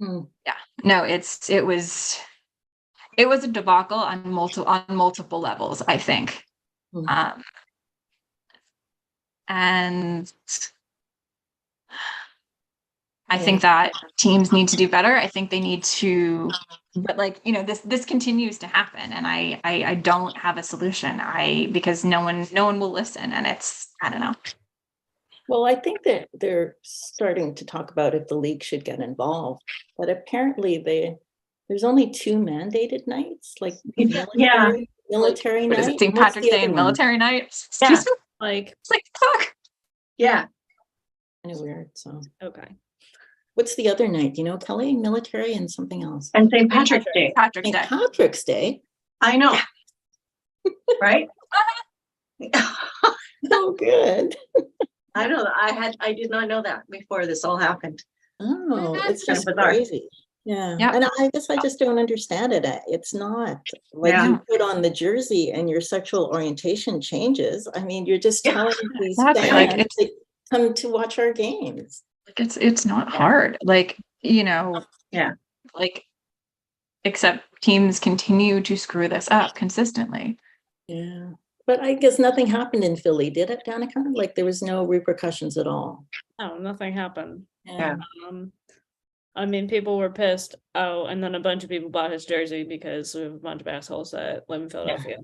Yeah, no, it was a debacle on multiple levels, I think. And I think that teams need to do better. I think they need to, but this continues to happen, and I don't have a solution. Because no one will listen, and I don't know. Well, I think that they're starting to talk about if the league should get involved, but apparently there's only 2 mandated nights, like military night. Is it St. Patrick's Day and military night? Yeah, it's like fuck. Yeah, kind of weird. So okay, what's the other night? Kelly? Military and something else. And St. Patrick's Day. Patrick's Day. Patrick's Day. I know, right? Oh, good. I know that I did not know that before this all happened. Oh, it's just bizarre. crazy. Yeah. Yep. And I guess I just don't understand it. It's not like you put on the jersey and your sexual orientation changes. I mean, you're just telling these fans to come to watch our games. It's not hard. Except teams continue to screw this up consistently. Yeah. But I guess nothing happened in Philly, did it, Danica? Like there was no repercussions at all. No, nothing happened. Yeah. I mean, people were pissed. Oh, and then a bunch of people bought his jersey because we have a bunch of assholes that live in Philadelphia.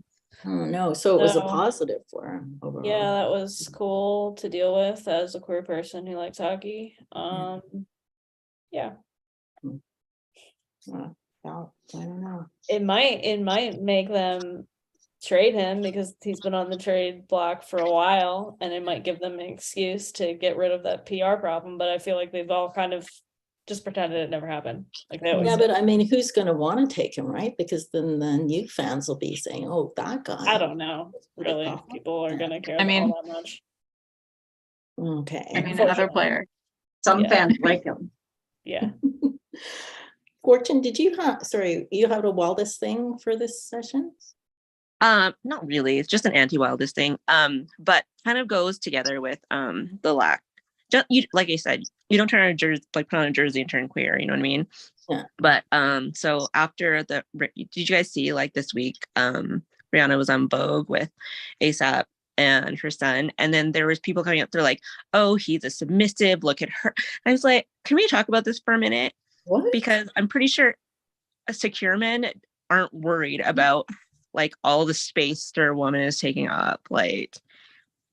Oh no, so it was a positive for him overall. Yeah, that was cool to deal with as a queer person who likes hockey. Yeah. Well, I don't know. It might make them trade him because he's been on the trade block for a while, and it might give them an excuse to get rid of that PR problem. But I feel like they've all kind of just pretended it never happened. Like they always but I mean, who's going to want to take him, right? Because then the new fans will be saying, "Oh, that guy." I don't know. Really, if people are going to care all that much. Okay. I mean, another player. Some fans like him. Yeah. Fortune, did you have? Sorry, you had a wildest thing for this session? Not really. It's just an anti-wildest thing. But kind of goes together with the lack. Like I said, you don't turn on a jersey, like put on a jersey and turn queer. You know what I mean? Yeah. But so after did you guys see like this week? Rihanna was on Vogue with ASAP and her son, and then there was people coming up. They're like, "Oh, he's a submissive. Look at her." I was like, "Can we talk about this for a minute?" What? Because I'm pretty sure secure men aren't worried about like all the space their woman is taking up. Like,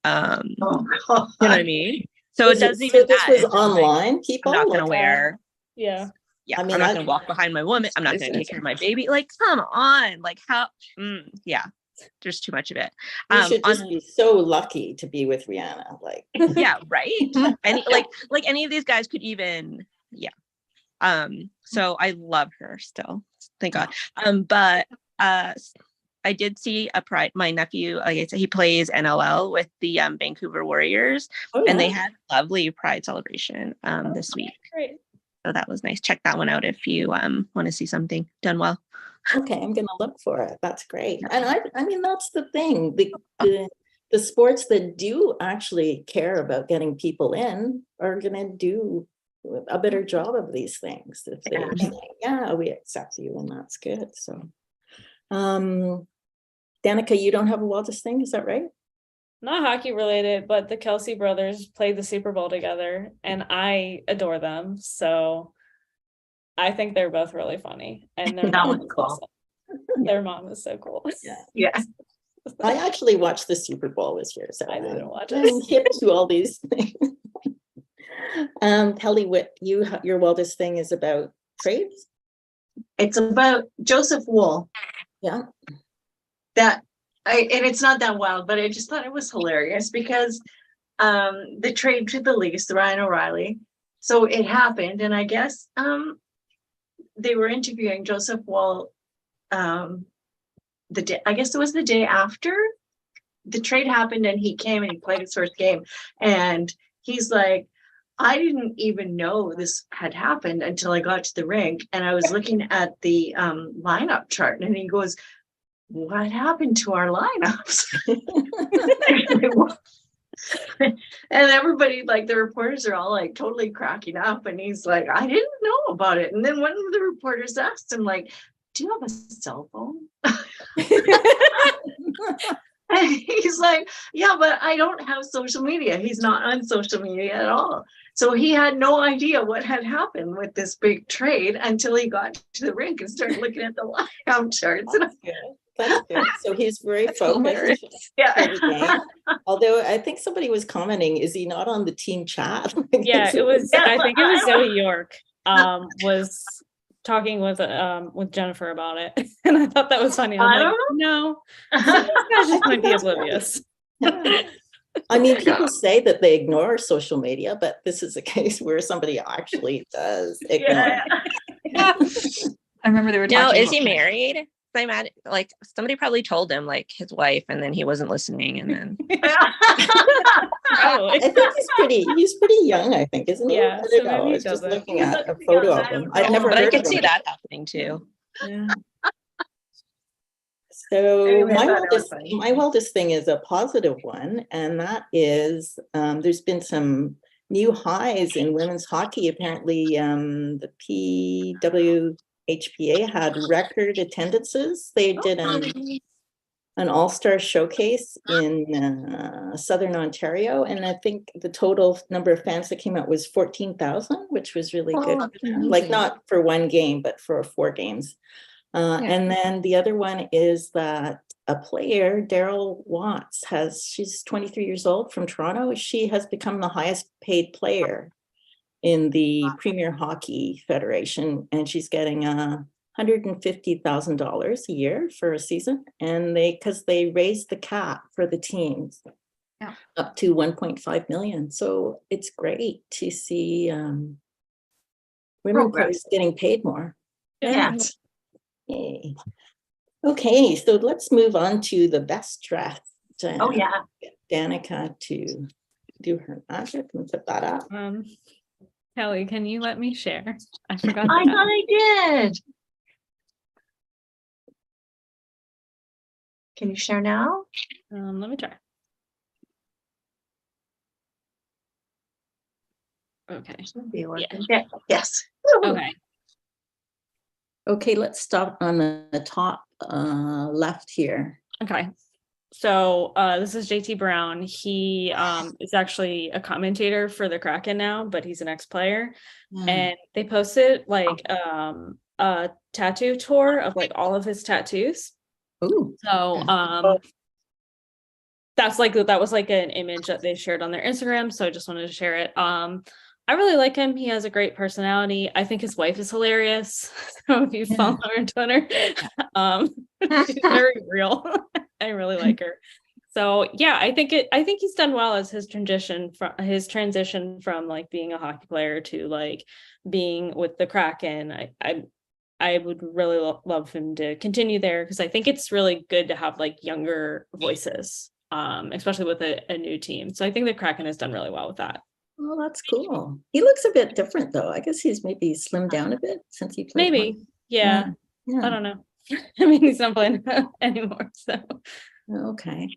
you know what I mean? So it doesn't even. So this was online. People, I'm not gonna wear. Yeah. Yeah, I mean, I'm not gonna walk behind my woman. I'm not gonna take care of my baby. Like, come on, like how? Yeah, there's too much of it. You should just be so lucky to be with Rihanna. Like, yeah, right. And like any of these guys could even, yeah. So I love her still. Thank God. But I did see a pride. My nephew, like I said, he plays NLL with the Vancouver Warriors, and they had a lovely pride celebration this week. Great. So that was nice. Check that one out if you want to see something done well. Okay, I'm gonna look for it. That's great. And I mean, that's the thing. The sports that do actually care about getting people in are gonna do a better job of these things. If they're saying, yeah, we accept you, and that's good. So Danica, you don't have a wildest thing, is that right? Not hockey related, but the Kelsey brothers played the Super Bowl together, and I adore them. So I think they're both really funny, and their That mom was is cool. awesome. Their mom is so cool. Yeah. I actually watched the Super Bowl this year, so I didn't watch I'm it. hip to all these things. Kelly, what your wildest thing is about trades? It's about Joseph Wool. Yeah. And it's not that wild, but I just thought it was hilarious because the trade to the Leafs, Ryan O'Reilly. So it happened, and I guess they were interviewing Joseph Wool the day, I guess it was the day after the trade happened, and he came and he played his first game, and he's like, I didn't even know this had happened until I got to the rink and I was looking at the lineup chart, and he goes, what happened to our lineups? And everybody, like the reporters are all like totally cracking up, and he's like, I didn't know about it. And then one of the reporters asked him, like, do you have a cell phone? And he's like, yeah, but I don't have social media. He's not on social media at all. So he had no idea what had happened with this big trade until he got to the rink and started looking at the lineup charts. That's good. That's good. So he's very focused. Yeah. Although I think somebody was commenting, is he not on the team chat? Yeah, it was. I think it was Zoe York was talking with Jennifer about it, and I thought that was funny. I'm like, no, these guys just might be oblivious. I mean, people say that they ignore social media, but this is a case where somebody actually does ignore. I remember they were talking. Now, is about he married? I'm mad. Like somebody probably told him, like his wife, and then he wasn't listening, and then. I think he's pretty young. I think, isn't he? Yeah, I so don't know. I maybe was he just doesn't. looking at a photo of him. I've never. But I heard could of see him. that happening too. Yeah. So Anyway, my wildest thing is a positive one, and that is there's been some new highs in women's hockey. Apparently, the PWHPA had record attendances. They did an all-star showcase in Southern Ontario, and I think the total number of fans that came out was 14,000, which was really good. Like not for one game, but for 4 games. And then the other one is that a player, Daryl Watts, she's 23 years old from Toronto. She has become the highest paid player in the Premier Hockey Federation, and she's getting $150,000 a year for a season. And because they raised the cap for the teams up to 1.5 million. So it's great to see women players getting paid more. Yeah. Yay. Okay, so let's move on to the best dressed. Oh yeah. Danica to do her magic and put that up. Kelly, can you let me share? I forgot. I thought I did. Can you share now? Let me try. Okay. Yeah. Yes. Okay. Okay, let's stop on the top left here. Okay. So this is JT Brown. He is actually a commentator for the Kraken now, but he's an ex-player. And they posted like a tattoo tour of like all of his tattoos. Ooh. So that was like an image that they shared on their Instagram. So I just wanted to share it. I really like him. He has a great personality. I think his wife is hilarious. So if you follow her on Twitter, she's very real. I really like her. So yeah, I think he's done well as his transition from like being a hockey player to like being with the Kraken. I would really love him to continue there because I think it's really good to have like younger voices, especially with a new team. So I think the Kraken has done really well with that. Well, that's cool. He looks a bit different though. I guess he's maybe slimmed down a bit since he played. Maybe, hockey. yeah. Yeah. I don't know. I mean, he's not playing anymore, so. Okay.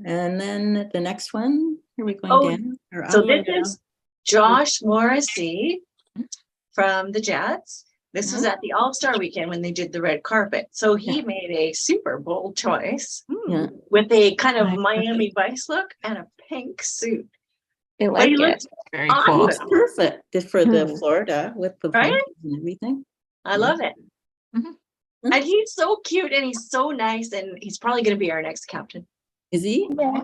And then the next one, are we going Oh, down? Or So up? this is Josh Morrissey from the Jets. This was at the All-Star weekend when they did the red carpet. So he made a super bold choice Yeah. with a kind of Miami Vice look and a pink suit. I But like he it. looks Very It cool. looks perfect for the Mhm. Florida with the Right? Vikings and everything. I love it. Mhm. And he's so cute and he's so nice and he's probably going to be our next captain. Is he? Yeah.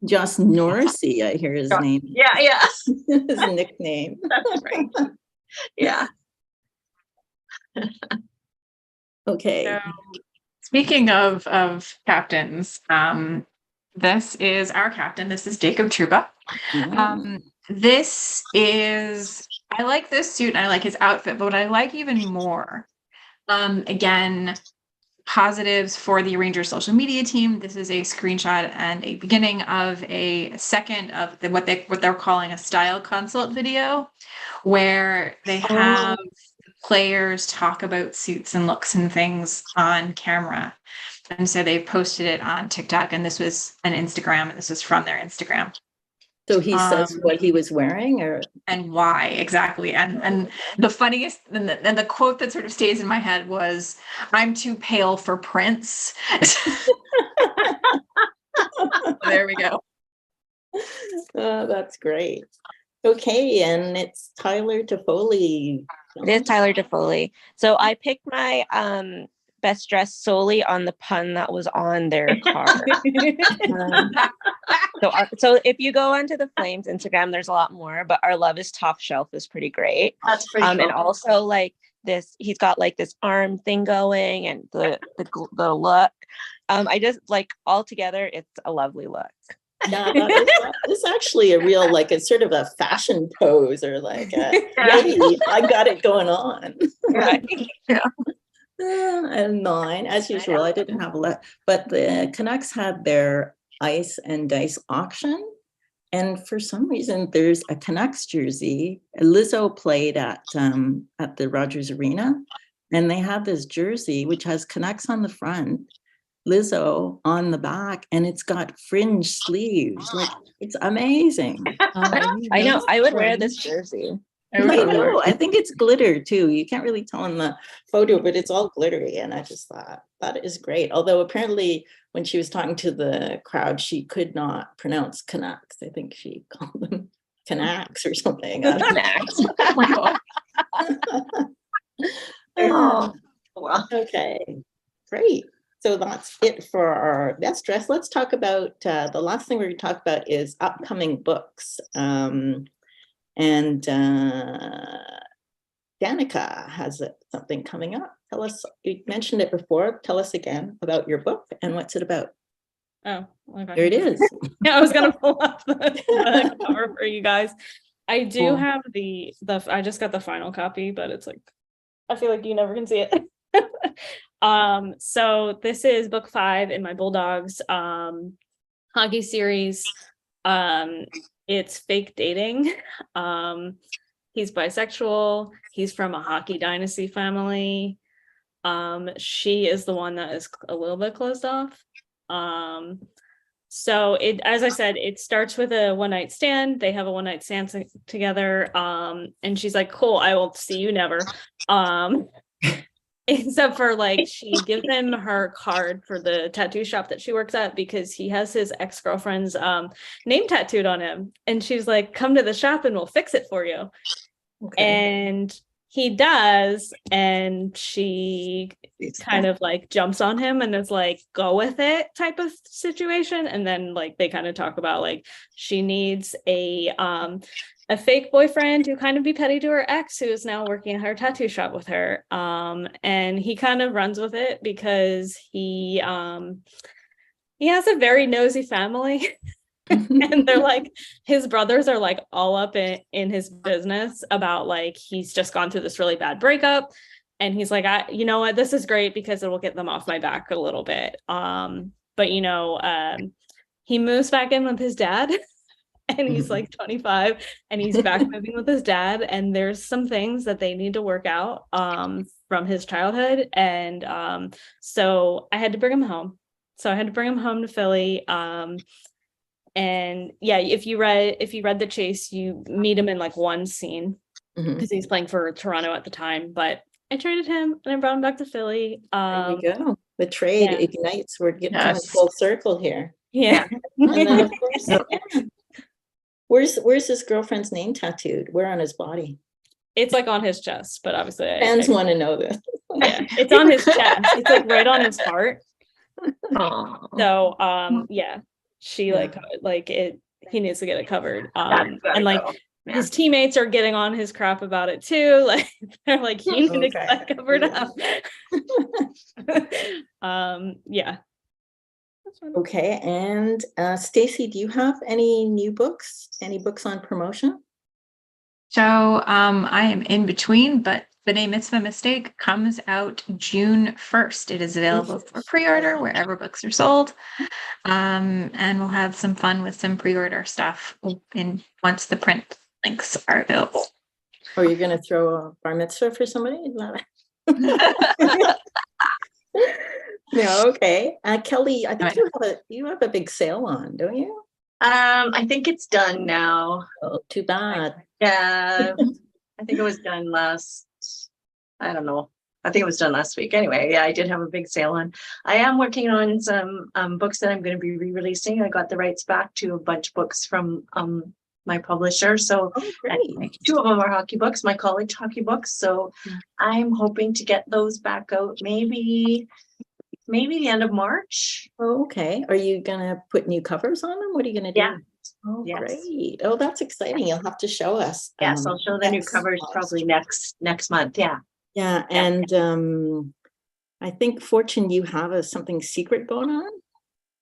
Josh Norrisy, I hear his name. Yeah. His nickname. That's right. Yeah. Okay. So, speaking of captains, this is our captain. This is Jacob Truba. This is, I like this suit and I like his outfit, but what I like even more, again, positives for the Rangers social media team. This is a screenshot and a beginning of a second of what they're calling a style consult video, where they have players talk about suits and looks and things on camera. And so they posted it on TikTok, and this was an Instagram, and this is from their Instagram. So he says what he was wearing, or and why exactly. And the funniest and the quote that sort of stays in my head was, "I'm too pale for Prince." There we go. That's great. Okay, and it's Tyler Toffoli. It is Tyler Toffoli. So I picked my best dress solely on the pun that was on their card. So if you go onto the Flames Instagram, there's a lot more, but our Love is Top Shelf is pretty great. That's pretty cool. And also like this, he's got like this arm thing going and the look. I just like all together, it's a lovely look. Yeah, that is actually a real, like a sort of a fashion pose or like hey, I got it going on. Right. Yeah. And mine, as usual, I didn't have a lot, but the Canucks had their ice and dice auction. And for some reason, there's a Canucks jersey. Lizzo played at the Rogers Arena, and they have this jersey which has Canucks on the front, Lizzo on the back, and it's got fringe sleeves. Like, it's amazing. I know. I would wear this jersey. I know. I think it's glitter too. You can't really tell in the photo, but it's all glittery. And I just thought that is great. Although apparently when she was talking to the crowd, she could not pronounce Canucks. I think she called them Canucks or something. Canucks. Oh, well, okay, great. So that's it for our best dress. Let's talk about the last thing we're going to talk about is upcoming books. And Danica has something coming up. Tell us, you mentioned it before. Tell us again about your book and what's it about. Oh, okay. There it is. Yeah, I was gonna pull up the cover for you guys. I do Cool. have the I just got the final copy, but it's like, I feel like you never can see it. So this is book 5 in my Bulldogs hockey series. It's fake dating. He's bisexual. He's from a hockey dynasty family. She is the one that is a little bit closed off. So it, as I said, it starts with a one-night stand. They have a one-night stand together. And she's like, cool, I will see you never. Except for like, she gives him her card for the tattoo shop that she works at because he has his ex-girlfriend's name tattooed on him. And she's like, come to the shop and we'll fix it for you. Okay. And he does, and she kind of like jumps on him and is like, go with it type of situation. And then like they kind of talk about like she needs a fake boyfriend to kind of be petty to her ex who is now working at her tattoo shop with her. And he kind of runs with it because he he has a very nosy family. And they're like, his brothers are like all up in his business about like, he's just gone through this really bad breakup. And he's like, you know what, this is great because it will get them off my back a little bit. But he moves back in with his dad and he's like 25 and he's back moving with his dad. And there's some things that they need to work out from his childhood. And so I had to bring him home. So I had to bring him home to Philly. And yeah, if you read The Chase, you meet him in like one scene because he's playing for Toronto at the time. But I traded him and I brought him back to Philly. There you go. The trade ignites. We're getting coming full circle here. Yeah. And then of course, where's his girlfriend's name tattooed? Where on his body? It's like on his chest, but obviously fans want to know this. Yeah, it's on his chest. It's like right on his heart. Oh. So yeah. She he needs to get it covered. And like his teammates are getting on his crap about it too. Like they're like, he needs to get that covered up. Yeah. Okay. And Stacey, do you have any new books? Any books on promotion? So I am in between, but B'Nai Mitzvah Mistake comes out June 1st. It is available for pre-order wherever books are sold. And we'll have some fun with some pre-order stuff once the print links are available. Or you're going to throw a bar mitzvah for somebody? No, okay. Kelly, I think you have a big sale on, don't you? I think it's done now. Oh, too bad. Yeah, I think it was done I don't know. I think it was done last week. Anyway, yeah, I did have a big sale on. I am working on some books that I'm going to be re-releasing. I got the rights back to a bunch of books from my publisher. So great. 2 of them are hockey books, my college hockey books. So I'm hoping to get those back out maybe the end of March. Oh, okay. Are you going to put new covers on them? What are you going to do? Yeah. Oh, great. Oh, that's exciting. You'll have to show us. Yes, I'll show the new covers probably next month. Yeah. Yeah. And I think, Fortune, you have something secret going on?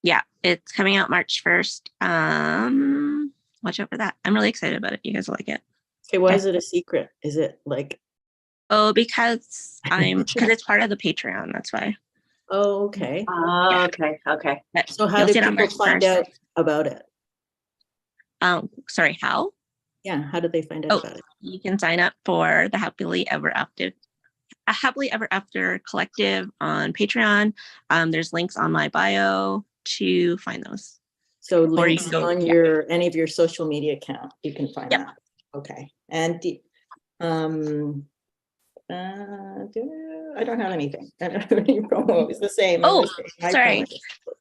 Yeah, it's coming out March 1st. Watch out for that. I'm really excited about it. You guys will like it. Okay, why is it a secret? Is it like... Oh, because it's part of the Patreon. That's why. Oh, okay. Okay. So how do people find out about it? Sorry, how? Yeah, how did they find out about it? You can sign up for the Happily Ever After Collective on Patreon. There's links on my bio to find those. So links on any of your social media account, you can find that. Okay. And I don't have anything. I don't have any promo. It's the same. Oh, sorry.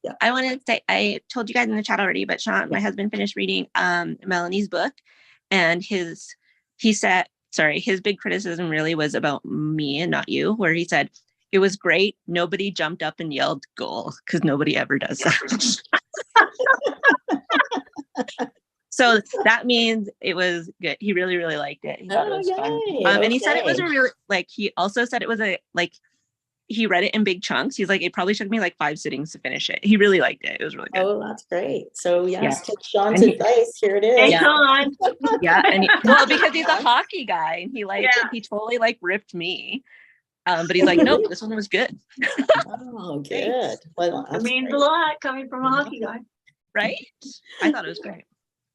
Yeah. I wanted to say, I told you guys in the chat already, but Sean, my husband, finished reading Melanie's book, and his big criticism really was about me and not you, where he said, it was great. Nobody jumped up and yelled goal, because nobody ever does that. So that means it was good. He really, really liked it. He thought it was fun. And he said it was a really, he also said it was he read it in big chunks. He's like, it probably took me 5 sittings to finish it. He really liked it. It was really good. Oh, that's great. So take Sean's advice. Here it is. Hey, Sean. Yeah. And because he's a hockey guy and he liked it. He totally ripped me. But he's like, nope, this one was good. Oh, good. Well, it means a lot coming from a hockey guy. Right? I thought it was great.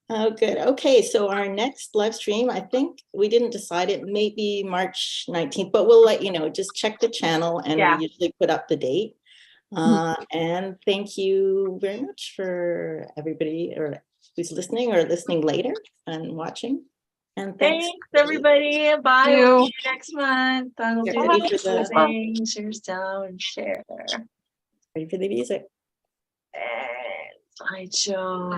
Oh, good. Okay, so our next live stream, I think we didn't decide, it may be March 19th, but we'll let you know. Just check the channel and we usually put up the date. And thank you very much for everybody who's listening or listening later and watching. And thanks everybody. Bye. See you next month. Share sound, share. Ready for the music. And slideshow.